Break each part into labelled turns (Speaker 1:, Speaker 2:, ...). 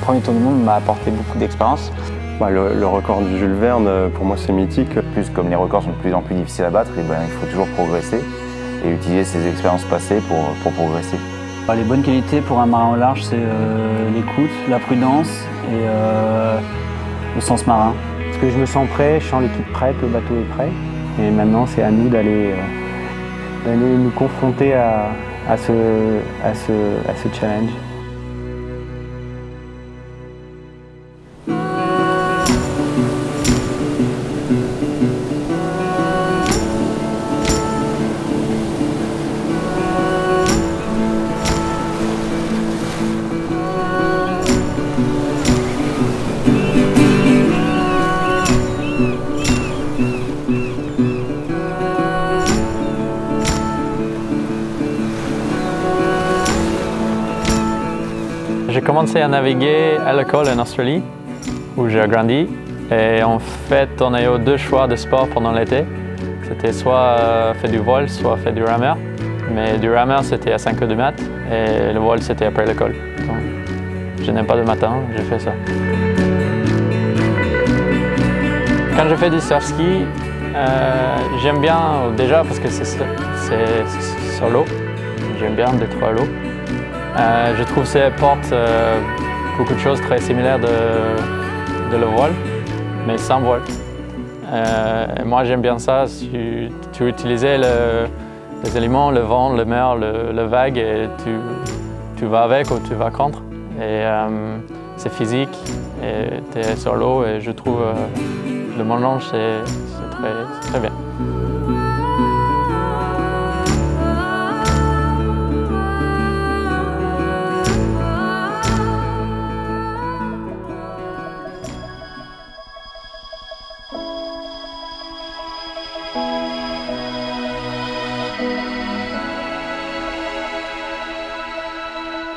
Speaker 1: Le premier tour du monde m'a apporté beaucoup d'expérience.
Speaker 2: Le record du Jules Verne, pour moi, c'est mythique.
Speaker 3: Plus comme les records sont de plus en plus difficiles à battre, il faut toujours progresser et utiliser ses expériences passées pour progresser.
Speaker 4: Les bonnes qualités pour un marin au large, c'est l'écoute, la prudence et le sens marin.
Speaker 5: Parce que je me sens prêt, je sens l'équipe prête, le bateau est prêt. Et maintenant, c'est à nous d'aller nous confronter à ce challenge.
Speaker 6: J'ai commencé à naviguer à l'école en Australie, où j'ai grandi. Et en fait, on a eu deux choix de sport pendant l'été. C'était soit faire du voile, soit faire du rameur. Mais du rameur, c'était à 5 h du mat, et le voile, c'était après l'école. Donc, je n'aime pas le matin, j'ai fait ça. Quand je fais du surf ski, j'aime bien, déjà parce que c'est sur l'eau. J'aime bien d'être à l'eau. Je trouve que ça apporte beaucoup de choses très similaires de le voile, mais sans voile. Moi j'aime bien ça, tu utilisais les éléments, le vent, le mer, le vague, et tu vas avec ou tu vas contre. Et c'est physique, et tu es sur l'eau, et je trouve le mélange c'est très bien.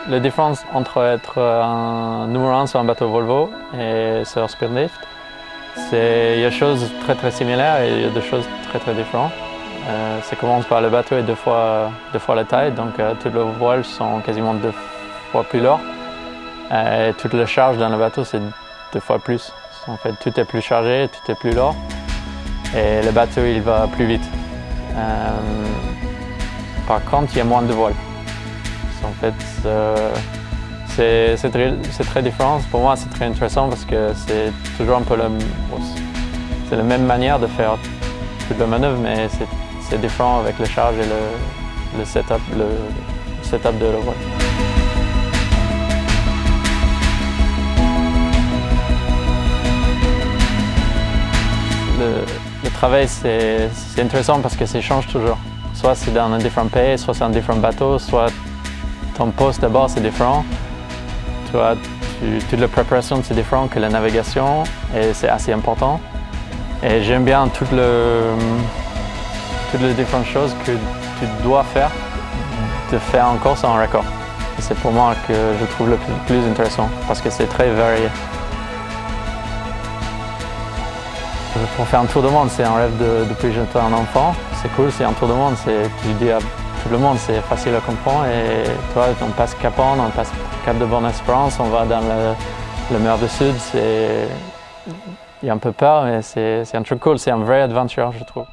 Speaker 6: La différence entre être un numéro 1 sur un bateau Volvo et sur Speedlift, il y a des choses très similaires et il y a des choses très différentes. Ça commence par le bateau est deux fois la taille, donc toutes les voiles sont quasiment 2 fois plus lourdes. Et toute la charge dans le bateau, c'est 2 fois plus. En fait, tout est plus chargé, tout est plus lourd et le bateau il va plus vite. Par contre, il y a moins de voiles. En fait, c'est très différent. Pour moi, c'est très intéressant parce que c'est toujours un peu la même manière de faire toute la manœuvre, mais c'est différent avec la charge et le setup de la voile. Le travail, c'est intéressant parce que ça change toujours. Soit c'est dans un différent pays, soit c'est un différent bateau, soit ton poste d'abord c'est différent. Toute la préparation c'est différent que la navigation et c'est assez important. Et j'aime bien toutes les différentes choses que tu dois faire, de faire en course en record. C'est pour moi que je trouve le plus intéressant parce que c'est très varié. Pour faire un tour du monde, c'est un rêve depuis que j'étais un enfant. C'est cool, c'est un tour du monde, tu dis à tout le monde, c'est facile à comprendre. Et toi, on passe Cap Horn, on passe Cap de Bonne-Espérance, on va dans le mer du Sud. Il y a un peu peur, mais c'est un truc cool, c'est une vraie aventure, je trouve.